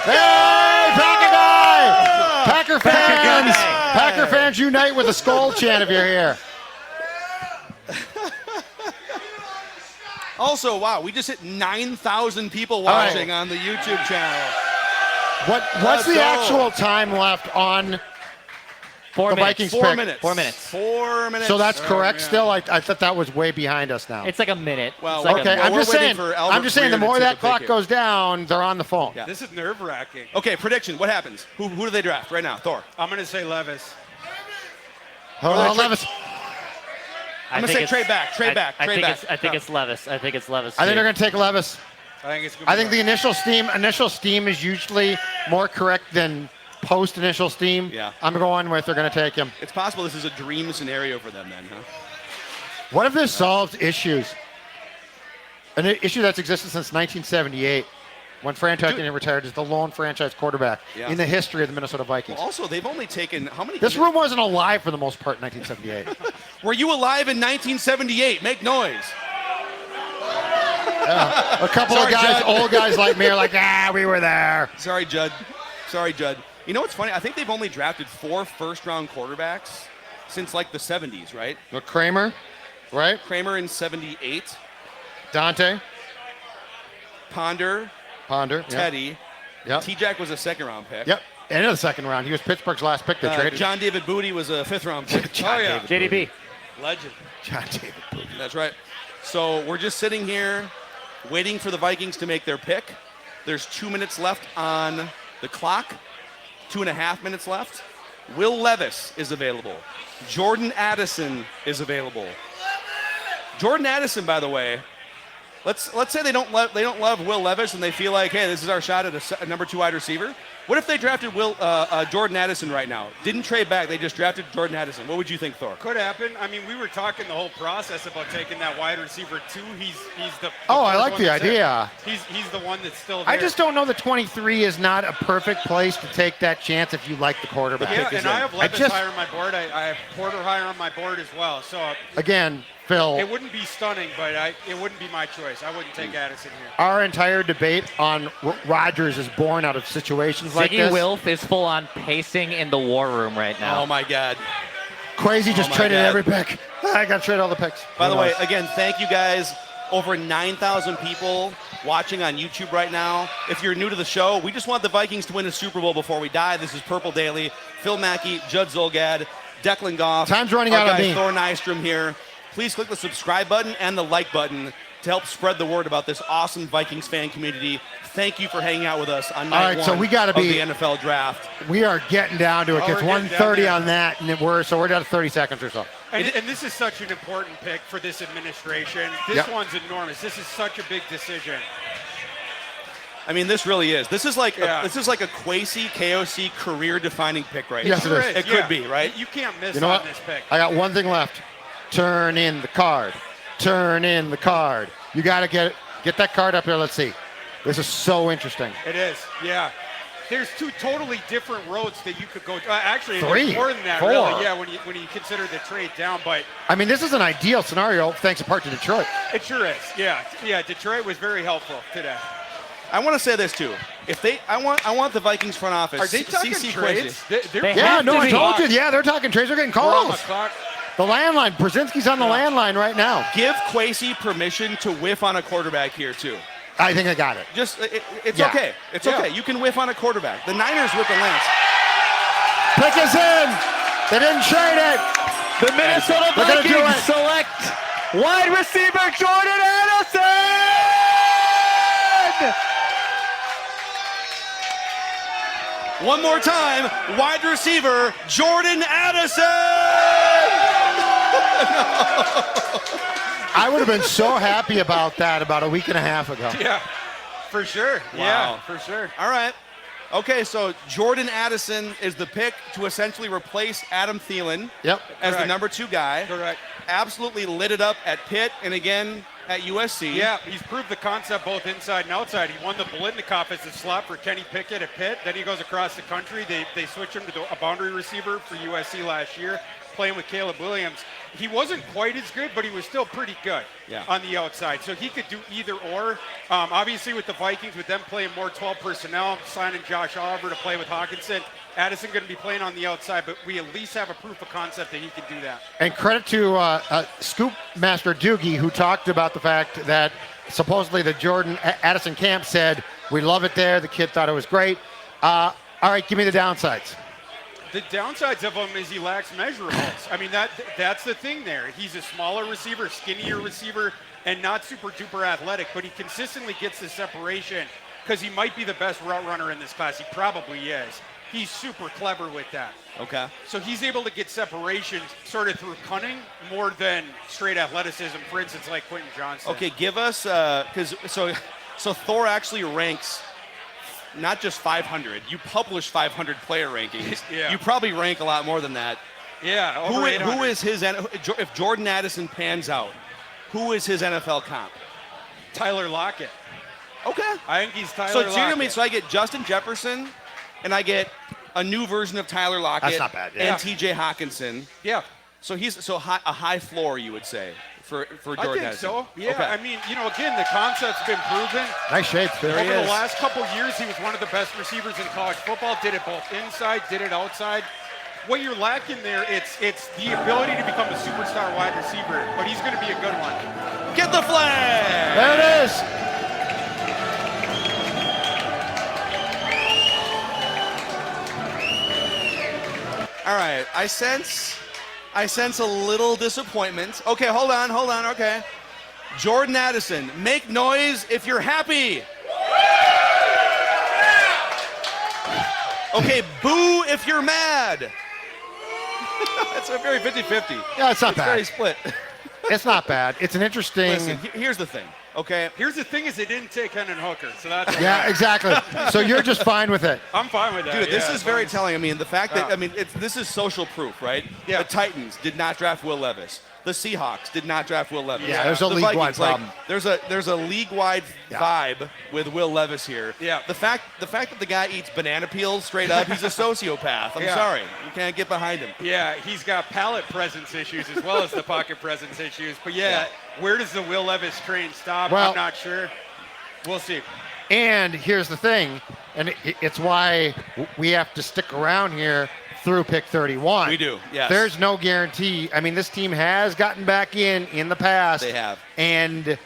Hey, Packer guy! Packer fans! Packer fans unite with a Skol chant if you're here. Also, wow, we just hit 9,000 people watching on the YouTube channel. What's the actual time left on 4 the minutes. Vikings 4 pick? minutes. 4 minutes. 4 minutes. So that's correct still? I thought that was way behind us now. It's like a minute. Well, It's like Okay, Well, I'm we're just waiting saying. for Albert I'm just saying. The Breer to more take that a clock pick goes down, they're on the phone. Yeah. This is nerve-wracking. Okay, prediction. What happens? Who do they draft right now? Thor. I'm going to say Levis. Hold on, Levis. I'm going to say trade back. Trade back. I think it's Levis. I think it's Levis. I think too. they're going to take Levis. I think it's going to I think the initial steam is usually more correct than post-initial steam. Yeah. I'm going with they're going to take him. It's possible this is a dream scenario for them then, huh? What if this solves issues? An issue that's existed since 1978, when Fran Tarkenton retired as the lone franchise quarterback in the history of the Minnesota Vikings. Well, also, they've only taken how many? This room wasn't alive for the most part in 1978. Were you alive in 1978? Make noise. A couple Sorry, of guys, Judd. old guys like me, are like, we were there. Sorry, Judd. You know what's funny? I think they've only drafted 4 first-round quarterbacks since like the 70s, right? Well, Kramer, right? Kramer in 78, Dante, Ponder, Teddy. Yep. T-Jack was a second-round pick. Yep. End of the second round. He was Pittsburgh's last pick. They traded. John David Booty was a 5th-round pick. JDB. Legend. John David Booty. That's right. So we're just sitting here waiting for the Vikings to make their pick. There's 2 minutes left on the clock. 2.5 minutes left. Will Levis is available. Jordan Addison is available. Jordan Addison, by the way, let's say they don't love Will Levis and they feel like, hey, this is our shot at a number 2 wide receiver. What if they drafted Jordan Addison right now? Didn't trade back. They just drafted Jordan Addison. What would you think, Thor? Could happen. I mean, we were talking the whole process about taking that wide receiver too. He's the I first like one the that's idea. there. He's the one that's still there. I just don't know that 23 is not a perfect place to take that chance if you like the quarterback. Yeah, and I have Levis just- higher on my board. I have Porter higher on my board as well. So Again, Phil, it wouldn't be stunning, but it wouldn't be my choice. I wouldn't take Addison here. our entire debate on Rodgers is born out of situations like Ziggy this. Wilf is full on pacing in the war room right now. Oh, my God. Crazy just my traded God. every pick. I got to trade all the picks. By the Who way, knows? again, thank you guys. Over 9,000 people watching on YouTube right now. If you're new to the show, we just want the Vikings to win a Super Bowl before we die. This is Purple Daily. Phil Mackey, Judd Zolgad, Declan Goff. Time's running our out on guy me. Thor Nystrom here. Please click the subscribe button and the like button to help spread the word about this awesome Vikings fan community. Thank you for hanging out with us on night All right, so one we gotta of be- the NFL draft. We are getting down to it. Oh, It's we're getting 1:30 down on that, and we're down to 30 seconds or so. And this is such an important pick for this administration. This Yep. one's enormous. This is such a big decision. I mean, this really is. This is like Yeah. a Kwesi KOC career-defining pick right Yes, now. it is. It could be, right? You can't miss You know on what? this pick. I got one thing left. Turn in the card. Turn in the card. You got to get that card up there. Let's see. This is so interesting. It is, yeah. There's 2 totally different roads that you could go. Actually, 3, there's more than that, 4. really. Yeah, when you consider the trade down, but I mean, this is an ideal scenario, thanks in part to Detroit. it sure is. Yeah. Detroit was very helpful today. I want to say this too. I want the Vikings front office. Are they talking CC trades? Kwesi. They Yeah, have no, to I be. told you. Yeah, they're talking trades. They're getting We're on the calls. clock. The landline. Brzezinski's on the landline right now. Give Kwesi permission to whiff on a quarterback here too. I think I got it. Just it's Yeah. okay. It's Yeah. okay. You can whiff on a quarterback. The Niners whip and Lance. Pick is in. They didn't trade it. The Minnesota They're gonna do Vikings it. select wide receiver Jordan Addison! One more time, wide receiver Jordan Addison. I would have been so happy about that about a week and a half ago. Yeah, for sure. Wow. Yeah, for sure. All right. Okay, so Jordan Addison is the pick to essentially replace Adam Thielen Yep. as the Correct. number 2 guy. Correct. Absolutely lit it up at Pitt and again at USC. Yeah, he's proved the concept both inside and outside. He won the Bolitnikoff as a slot for Kenny Pickett at Pitt. Then he goes across the country. They switch him to a boundary receiver for USC last year. playing with Caleb Williams. He wasn't quite as good, but he was still pretty good on the outside. So he could do either or. Obviously, with the Vikings, with them playing more 12 personnel, signing Josh Oliver to play with Hawkinson, Addison going to be playing on the outside, but we at least have a proof of concept that he can do that. And credit to Scoop Master Doogie, who talked about the fact that supposedly the Jordan Addison camp said, we love it there. The kid thought it was great. All right, give me the downsides. The downsides of him is he lacks measurables. I mean, that's the thing there. He's a smaller receiver, skinnier receiver, and not super duper athletic, but he consistently gets the separation because he might be the best route runner in this class. He probably is. He's super clever with that. Okay. So he's able to get separation sort of through cunning more than straight athleticism, for instance, like Quentin Johnson. Okay, give us, so Thor actually ranks not just 500. You publish 500 player rankings. You probably rank a lot more than that. Yeah, who is his, if Jordan Addison pans out, who is his NFL comp? Tyler Lockett. Okay. I think he's Tyler Lockett. So I get Justin Jefferson, and I get a new version of Tyler Lockett. That's not bad. And T.J. Hawkinson. Yeah. So he's a high floor, you would say, for Jordan I think Addison. so. Yeah. Okay. I mean, again, the concept's been proven. Nice shades. There he Over is. the last couple years, he was one of the best receivers in college football. Did it both inside, did it outside. What you're lacking there, it's the ability to become a superstar wide receiver, but he's going to be a good one. Get the flag! There it is. All right, I sense a little disappointment. Okay, hold on, okay. Jordan Addison, make noise if you're happy. Okay, boo if you're mad. It's a very 50-50. Yeah, it's not Very bad. split. It's not bad. It's an interesting. Listen, here's the thing, okay? Here's the thing is they didn't take Hendon Hooker, so that's Yeah, exactly. So you're just fine with it. I'm fine with that. Dude, this yeah, is very fine. telling. I mean, the fact that, this is social proof, right? Yeah. The Titans did not draft Will Levis. The Seahawks did not draft Will Levis. Yeah, there's a The league-wide Vikings, like, problem. there's a league-wide vibe with Will Levis here. Yeah. The fact that the guy eats banana peels straight up, he's a sociopath. I'm Yeah. sorry. You can't get behind him. Yeah, he's got palate presence issues as well as the pocket presence issues. But where does the Will Levis train stop? Well- I'm not sure. We'll see. And here's the thing, and it's why we have to stick around here through pick 31. We do, yes. There's no guarantee. I mean, this team has gotten back in the past. They have. And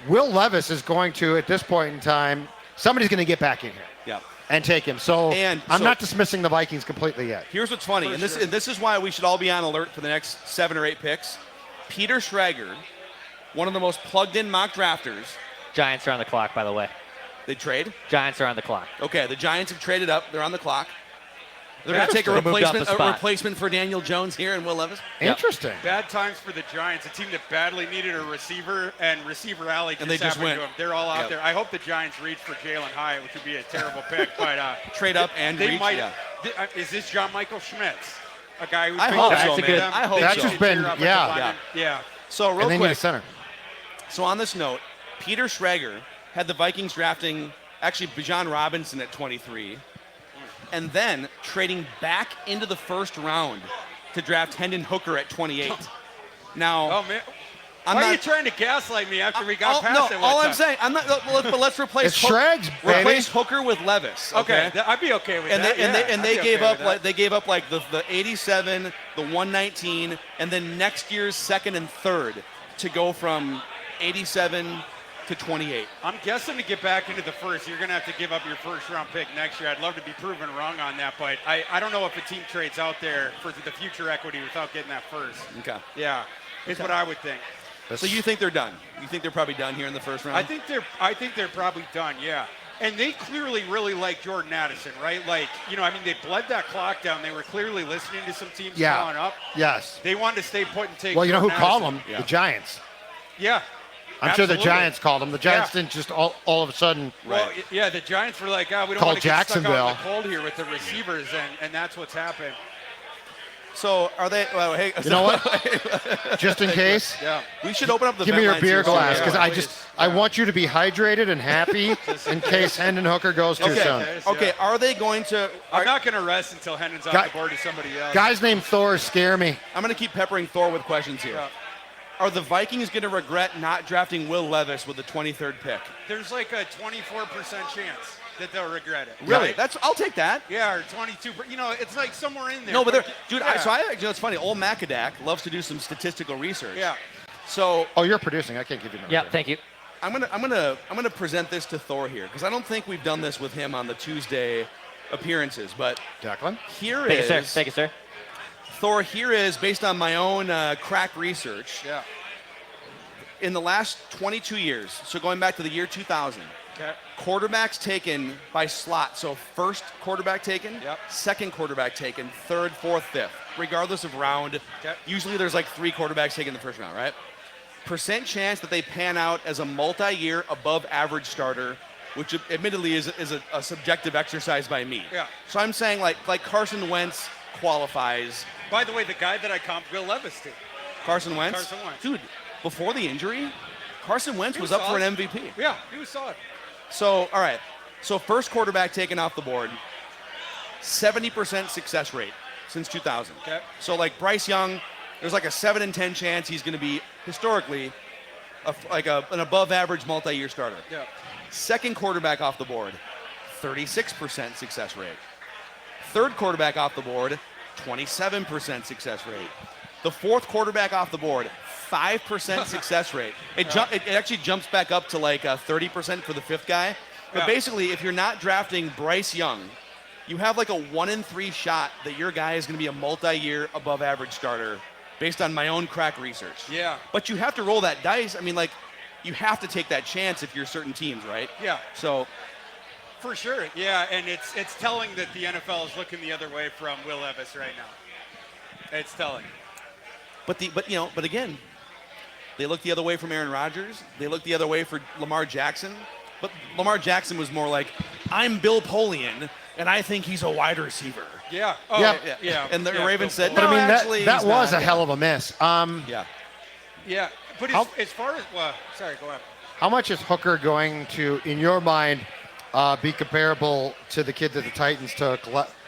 Will Levis is going to, at this point in time, somebody's going to get back in here. Yeah. And take him. So And I'm so- not dismissing the Vikings completely yet. Here's what's funny, and this is why we should all be on alert for the next 7 or 8 picks. Peter Schrager, one of the most plugged-in mock drafters. Giants are on the clock, by the way. They trade. Giants are on the clock. Okay, the Giants have traded up. They're on the clock. They're going to take They moved up a spot. replacement for Daniel Jones here and Will Levis. Interesting. Bad times for the Giants, a team that badly needed a receiver, and receiver alley And they just happened went. to them. They're all out Yep. there. I hope the Giants reach for Jalen Hyatt, which would be a terrible pick. But Trade up and they reach. might. Yeah. Is this John Michael Schmitz, a guy who's I been hope drafted so, to man. them? I hope That's so. just been, Offensive yeah. lineman. Yeah. So real And they need a quick. center. So on this note, Peter Schrager had the Vikings drafting actually Bijan Robinson at 23, and then trading back into the first round to draft Hendon Hooker at 28. Now, Oh man. I'm Why not are you trying to gaslight me after we got all, past no, it? all one I'm time? saying, I'm not. But let's replace It's Schrags, baby. replace Hooker with Levis. Okay, I'd be okay with And that. they gave up like the 87, the 119, and then next year's second and third to go from 87 to 28. I'm guessing to get back into the first, you're going to have to give up your first round pick next year. I'd love to be proven wrong on that, but I don't know if a team trades out there for the future equity without getting that first. Okay. Yeah, is what I would think. So you think they're done? You think they're probably done here in the first round? I think they're probably done. Yeah. And they clearly really like Jordan Addison, right? Like, they bled that clock down. They were clearly listening to some teams calling up. Yes. They wanted to stay put and take. Well, you know who Jordan called Addison. them? The Giants. Yeah. I'm sure the Absolutely. Giants called them. The Giants didn't just all of a sudden. Well, yeah, the Giants were like, we don't Call want to get stuck out in Jacksonville. the cold here with the receivers, and that's what's happened. So are they? Well, hey, You know what? Just in case, Yeah. we should open up the. give me vent your lines beer here. glass Yeah, because please. I want you to be hydrated and happy in case Hendon Hooker goes too soon. Okay. Are they going to? I'm not going to rest until Hendon's off Guy- the board to somebody else. Guys named Thor scare me. I'm going to keep peppering Thor with questions here. Yeah. Are the Vikings going to regret not drafting Will Levis with the 23rd pick? There's like a 24% chance that they'll regret it. Really? Right? I'll take that. Yeah, or 22. You know, it's like somewhere in there. No, but dude, yeah. it's funny. Old Macadac loves to do some statistical research. Yeah. So Oh, you're producing. I can't give you no. Yeah, credit. thank you. I'm gonna present this to Thor here because I don't think we've done this with him on the Tuesday appearances. But Declan. here Thank you, sir. is Thank you, sir. Thor. Here is based on my own crack research. Yeah. In the last 22 years, so going back to the year 2000, Okay. quarterbacks taken by slot. So first quarterback taken, Yep. second quarterback taken, third, fourth, fifth, regardless of round. Okay. Usually there's like 3 quarterbacks taken in the first round, right? Percent chance that they pan out as a multi-year above average starter, which admittedly is a subjective exercise by me. Yeah. So I'm saying like Carson Wentz qualifies. By the way, the guy that I comped Will Levis to. Carson Wentz? Carson Wentz. Dude, before the injury, Carson Wentz He was was up for an solid. MVP. Yeah, he was solid. So, all right. So, first quarterback taken off the board, 70% success rate since 2000. Okay. So, like Bryce Young, there's like a 7 in 10 chance he's going to be historically an above average multi year starter. Yeah. Second quarterback off the board, 36% success rate. Third quarterback off the board, 27% success rate. The fourth quarterback off the board, 5% success rate. It actually jumps back up to like 30% for the fifth guy. But Yeah. basically, if you're not drafting Bryce Young, you have like a 1 in 3 shot that your guy is going to be a multi-year above average starter based on my own crack research. Yeah. But you have to roll that dice. I mean, like, you have to take that chance if you're certain teams, right? Yeah. So, For sure. Yeah, and it's telling that the NFL is looking the other way from Will Levis right now. It's telling. but again, they look the other way from Aaron Rodgers. They look the other way for Lamar Jackson. But Lamar Jackson was more like, I'm Bill Polian, and I think he's a wide receiver. Yeah. Yeah. Yeah. And the yeah, Ravens Bill said, But no, I mean, actually, that he's was not. a hell of a miss. Yeah. Yeah, but as far as sorry, go ahead. How much is Hooker going to, in your mind, be comparable to the kid that the Titans took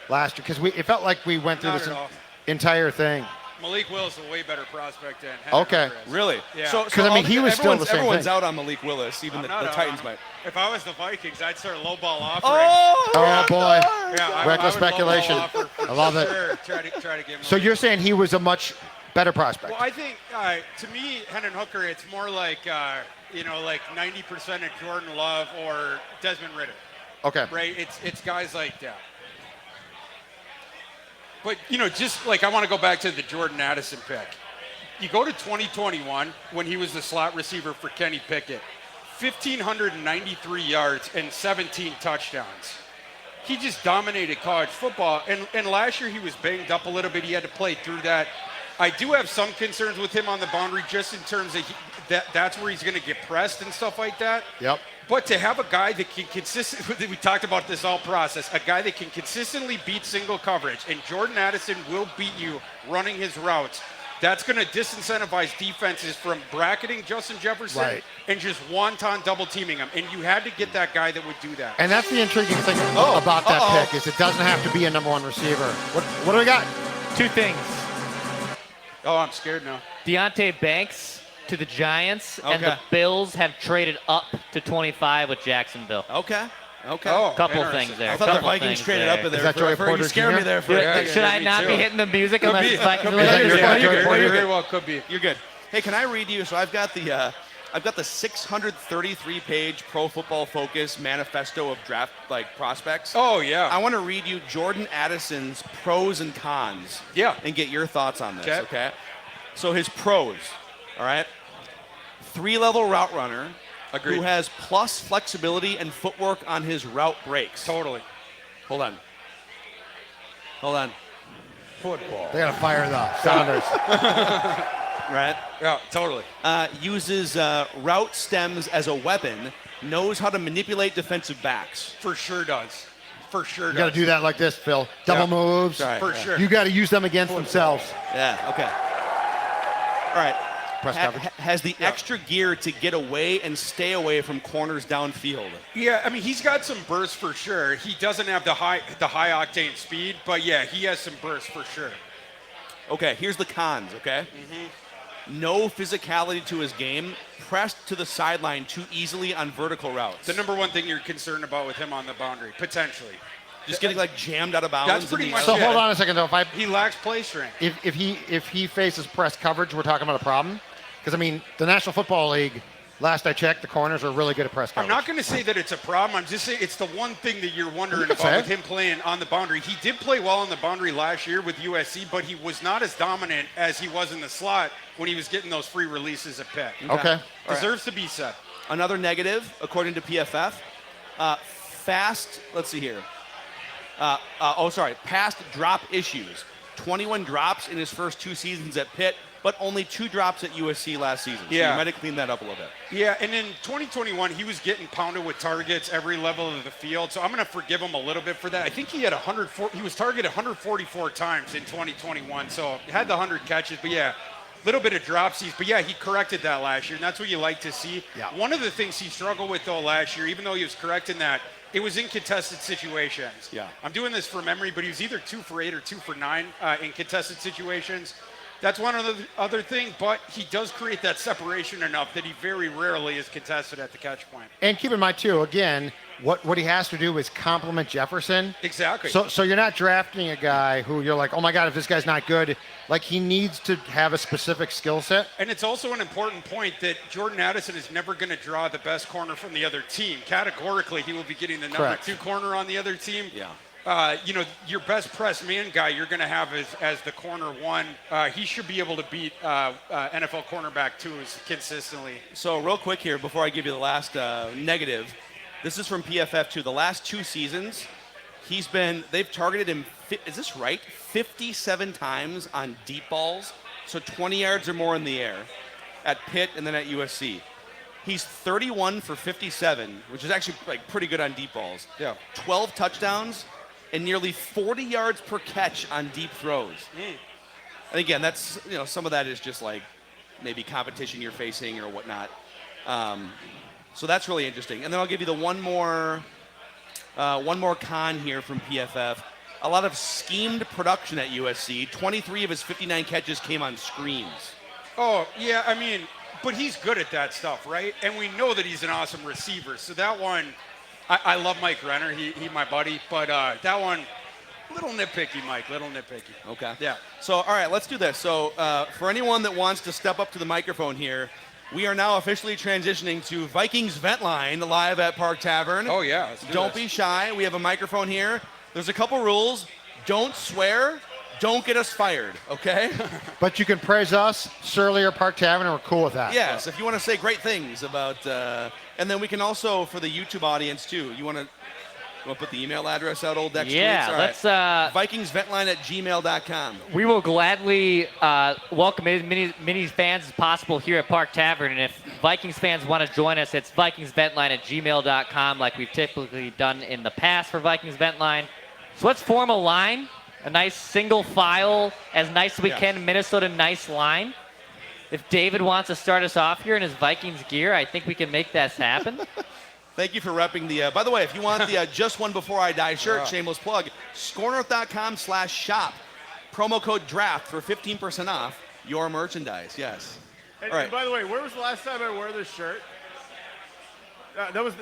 last year? Because it felt like we went through Not this at all. entire thing. Malik Willis is a way better prospect than Henry Okay. Hooker is. Really? Yeah. So, 'Cause, I mean, he was still the same everyone's thing. out on Malik Willis, even I'm the not out Titans on might. him. If I was the Vikings, I'd start lowball offering. Oh, boy. Yeah, I Reckless would lowball speculation. offer for I love it. sure. Try to get him. So you're saying he was a much better prospect? Well, I think to me, Hendon Hooker, it's more like like 90% of Jordan Love or Desmond Ridder, Okay. right? It's guys like that. But just like I want to go back to the Jordan Addison pick. You go to 2021 when he was the slot receiver for Kenny Pickett, 1,593 yards and 17 touchdowns. He just dominated college football. And last year he was banged up a little bit. He had to play through that. I do have some concerns with him on the boundary just in terms of that's where he's going to get pressed and stuff like that. Yep. But to have a guy that can consistently, we talked about this all process, a guy that can consistently beat single coverage, and Jordan Addison will beat you running his routes. That's going to disincentivize defenses from bracketing Justin Jefferson Right. and just wonton double teaming him. And you had to get that guy that would do that. And that's the intriguing thing about that pick is it doesn't have to be a number one receiver. What do we got? Two things. Oh, I'm scared now. Deontay Banks to the Giants, and Okay. the Bills have traded up to 25 with Jacksonville. Okay. Okay. Oh, Couple interesting. things there. I thought the couple Vikings things traded there. up in there. Is that Joey Porter You scared Jr.? me there for Should I me not too. be hitting the music unless it's Vikings Is that your related? fault, Joey Porter? Very well could be. You're good. Hey, can I read you? So I've got the 633-page Pro Football Focus manifesto of draft prospects. Oh, yeah. I want to read you Jordan Addison's pros and cons. Yeah. And get your thoughts on this. Okay. Okay. So his pros. All right. 3-level route runner. Agreed. Who has plus flexibility and footwork on his route breaks. Totally. Hold on. Football. They got to fire the Sounders. Right. Yeah, totally. Uses route stems as a weapon. Knows how to manipulate defensive backs. For sure does. For sure. You got to do that like this, Phil. Double moves. Right. For sure. You got to use them against themselves. Yeah, okay. All right. Press coverage. Has the extra gear to get away and stay away from corners downfield. Yeah, I mean, he's got some burst for sure. He doesn't have the high octane speed, but yeah, he has some burst for sure. Okay, here's the cons, okay? No physicality to his game, pressed to the sideline too easily on vertical routes. The number one thing you're concerned about with him on the boundary, potentially. Just getting like jammed out of bounds. That's pretty much So it. hold on a second though. He lacks play strength. If he faces press coverage, we're talking about a problem. Because I mean, the National Football League, last I checked, the corners are really good at press coverage. I'm not going to say that it's a problem. I'm just saying it's the one thing that you're wondering You can say about it. with him playing on the boundary. He did play well on the boundary last year with USC, but he was not as dominant as he was in the slot when he was getting those free releases at Pitt. Okay. Deserves to be said. Another negative, according to PFF, fast, let's see here. Past drop issues. 21 drops in his first 2 seasons at Pitt, but only 2 drops at USC last season. So Yeah. you might have cleaned that up a little bit. Yeah, and in 2021, he was getting pounded with targets every level of the field, so I'm going to forgive him a little bit for that. I think he had he was targeted 144 times in 2021, so he had the 100 catches, but yeah, little bit of dropsies, but yeah, he corrected that last year, and that's what you like to see. Yeah. One of the things he struggled with, though, last year, even though he was correcting that, it was in contested situations. Yeah. I'm doing this from memory, but he was either 2 for 8 or 2 for 9 in contested situations. That's one other thing, but he does create that separation enough that he very rarely is contested at the catch point. And keep in mind too, again, what he has to do is complement Jefferson. Exactly. So you're not drafting a guy who you're like, oh my God, if this guy's not good, like he needs to have a specific skill set. And it's also an important point that Jordan Addison is never going to draw the best corner from the other team. Categorically, he will be getting the number Correct. 2 corner on the other team. Yeah. Your best press man guy you're going to have as the corner 1. He should be able to beat NFL cornerback 2s consistently. So real quick here, before I give you the last negative, this is from PFF too. The last 2 seasons, they've targeted him, is this right? 57 times on deep balls, so 20 yards or more in the air at Pitt and then at USC. He's 31 for 57, which is actually like pretty good on deep balls. Yeah. 12 touchdowns and nearly 40 yards per catch on deep throws. And again, that's, some of that is just like maybe competition you're facing or whatnot. So that's really interesting. And then I'll give you the one more con here from PFF. A lot of schemed production at USC. 23 of his 59 catches came on screens. Oh, yeah, I mean, but he's good at that stuff, right? And we know that he's an awesome receiver. So that one, I love Mike Renner. He my buddy. But that one, little nitpicky, Mike, little nitpicky. Okay. Yeah. So, all right, let's do this. So, for anyone that wants to step up to the microphone here, we are now officially transitioning to Vikings Vent Line live at Park Tavern. Oh, yeah. Let's do Don't this. be shy. We have a microphone here. There's a couple rules. Don't swear. Don't get us fired, okay? But you can praise us, Surly or Park Tavern, and we're cool with that. Yes, if you want to say great things about, and then we can also, for the YouTube audience too, you want to put the email address out, old Dex? Yeah, tweets? All let's. right. VikingsVentline@gmail.com. We will gladly welcome as many fans as possible here at Park Tavern. And if Vikings fans want to join us, it's VikingsVentline@gmail.com, like we've typically done in the past for Vikings Vent Line. So let's form a line, a nice single file, as nice as we can. Minnesota nice line. If David wants to start us off here in his Vikings gear, I think we can make that happen. Thank you for repping the. By the way, if you want the Just One Before I Die shirt, shameless plug, scorenorth.com/shop. Promo code DRAFT for 15% off your merchandise. Yes. And, All right. and by the way, where was the last time I wore this shirt? That was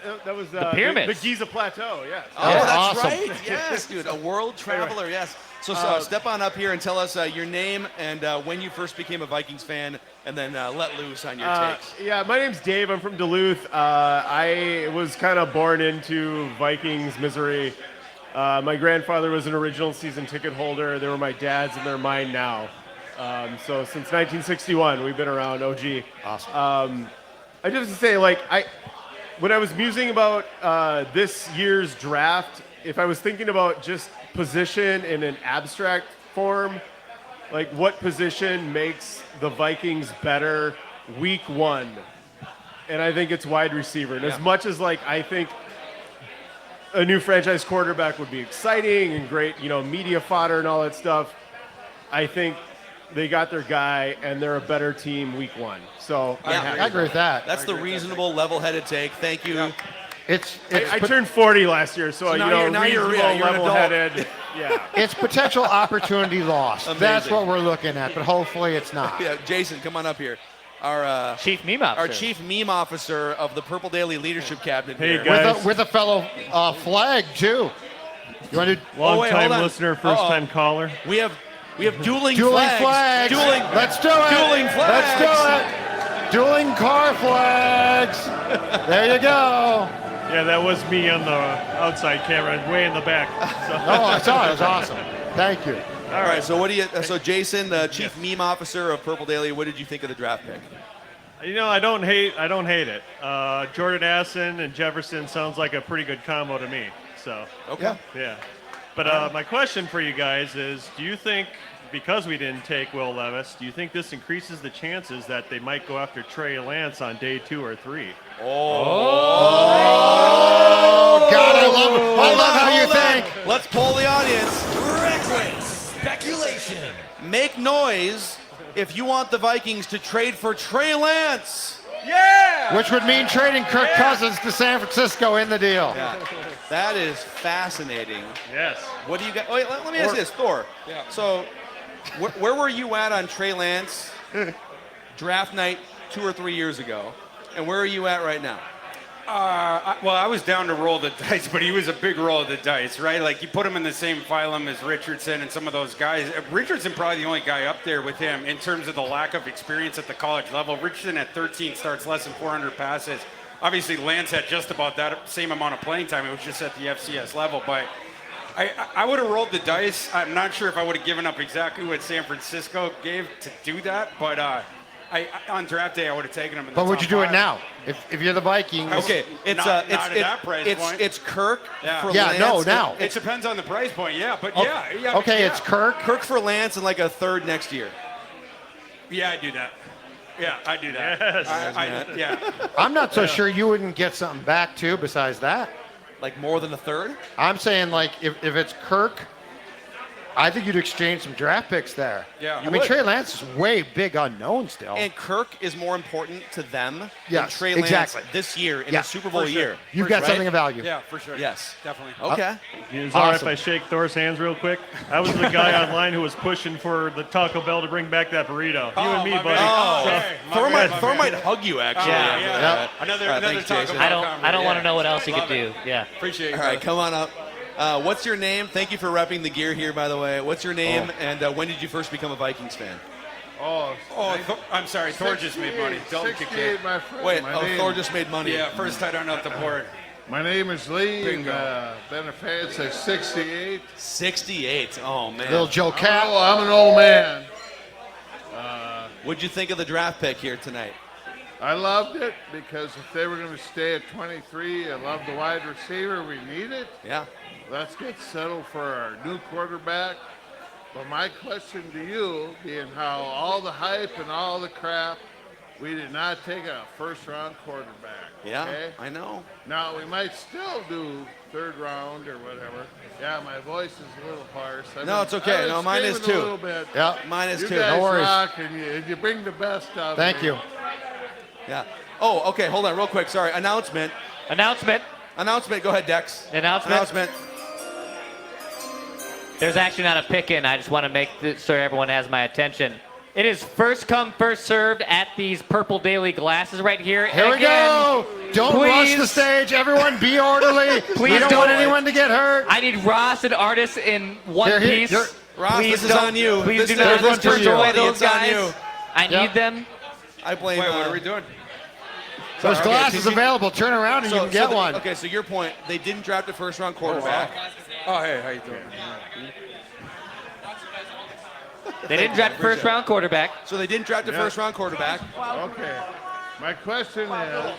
The pyramids. the Giza Plateau. Yes. Oh, that's awesome. right. Yes, dude. A world traveler. Yes. So step on up here and tell us your name and when you first became a Vikings fan, and then let loose on your takes. Yeah, my name's Dave. I'm from Duluth. I was kind of born into Vikings misery. My grandfather was an original season ticket holder. They were my dad's, and they're mine now. So since 1961, we've been around. OG. Awesome. I just have to say, when I was musing about this year's draft, if I was thinking about just position in an abstract form, like what position makes the Vikings better week 1? And I think it's wide receiver. And as much as I think a new franchise quarterback would be exciting and great, media fodder and all that stuff. I think they got their guy, and they're a better team week 1. So I agree with that. That's the reasonable, level-headed take. Thank you. Yeah. I turned 40 last year, so now you're reasonable, an adult. level-headed. Yeah. It's potential opportunity lost. Amazing. That's what we're looking at, but hopefully it's not. Yeah, Jason, come on up here. Our Chief meme officer. Our chief meme officer of the Purple Daily Leadership Cabinet. Hey, here. guys. With a fellow flag too. You want to Long-time listener, first-time caller. We have dueling flags? Dueling. Let's do it. Dueling flags. Let's do it. Dueling car flags. There you go. Yeah, that was me on the outside camera, way in the back. So. Oh, I saw it. It was awesome. Thank you. All right. So what do you? So Jason, the chief meme officer of Purple Daily, what did you think of the draft pick? I don't hate it. Jordan Addison and Jefferson sounds like a pretty good combo to me. So Okay. yeah. But my question for you guys is, do you think, because we didn't take Will Levis, do you think this increases the chances that they might go after Trey Lance on day 2 or 3? Oh, God, I love how you think. Let's poll the audience. Reckless speculation. Make noise if you want the Vikings to trade for Trey Lance. Which would mean trading Kirk Cousins to San Francisco in the deal. Yeah. That is fascinating. Yes. What do you got? Wait, let me ask you this, Thor. Yeah. So, where were you at on Trey Lance draft night 2 or 3 years ago, and where are you at right now? I was down to roll the dice, but he was a big roll of the dice, right? Like, you put him in the same phylum as Richardson and some of those guys. Richardson probably the only guy up there with him in terms of the lack of experience at the college level. Richardson at 13 starts less than 400 passes. Obviously, Lance had just about that same amount of playing time. It was just at the FCS level, but I would have rolled the dice. I'm not sure if I would have given up exactly what San Francisco gave to do that, but on draft day I would have taken him. But would you do it now if you're the Vikings? Okay, Not at that price point. It's Kirk for Yeah, Lance. no, now. It depends on the price point, yeah. But Oh, yeah. Okay, yeah. it's Kirk. Kirk for Lance and like a third next year. Yeah, I do that. Yeah, I do that. Yes. Yeah. I'm not so sure you wouldn't get something back too besides that. Like more than a third? I'm saying like if it's Kirk, I think you'd exchange some draft picks there. Yeah, I you mean, would. Trey Lance is way big unknown still. And Kirk is more important to them than Yes, Trey Lance exactly. this year in Yeah, the Super Bowl for sure. year. You've got Right? something of value. Yeah, for sure. Yes. Definitely. Okay. Is it all right if Awesome. I shake Thor's hands real quick? I was the guy online who was pushing for the Taco Bell to bring back that burrito. You and me, my buddy. man. Oh, Okay, my Thor man, might my man. hug you actually. Yeah. Yeah. Yeah. Another All right, another thanks, Taco Jason. Bell I don't conversation. want to know what else he Love could it. do. Yeah. Appreciate it. All right, come on up. What's your name? Thank you for repping the gear here, by the way. What's your name, and when did you first become a Vikings fan? I'm sorry. Thor just made money. Dalton kicked 68, it. my friend. Wait, my name, Thor just made money. Yeah, first tight off the board. My name is Lee, and Bingo. been a fan since 68. 68. Oh, man. Little Joe Cat. Oh, I'm an old man. What'd you think of the draft pick here tonight? I loved it because if they were going to stay at 23, I love the wide receiver. We need it. Yeah. Let's get settled for our new quarterback. But my question to you, being how all the hype and all the crap, we did not take a first-round quarterback. Yeah, Okay? I know. Now, we might still do third round or whatever. Yeah, my voice is a little hoarse. No, it's okay. I've been No, mine is screaming too. A little bit. Yeah. Mine is You too. guys No worries. rock, and you bring the best out Thank of me. you. Yeah. Oh, okay. Hold on, real quick. Sorry. Announcement. Announcement. Go ahead, Dex. Announcement. There's actually not a pick in. I just want to make sure everyone has my attention. It is first come, first served at these Purple Daily glasses right here. Here we Again, go. Don't rush the please. stage. Everyone be orderly. Please we don't don't. want anyone to get hurt. I need Ross and Artis in one Here, piece. here. Ross, Please this is don't- on you. Please This do is not everyone for you. destroy those It's on guys. you. I Yep. need them. I blame. Wait, what are we doing? Those Okay, glasses so you- available. Turn around and you can get one. Okay, so your point, they didn't draft a first-round quarterback. Oh, hey, how you doing? They didn't draft a first round quarterback. So they didn't draft a Yeah. first-round quarterback. Okay. My question is,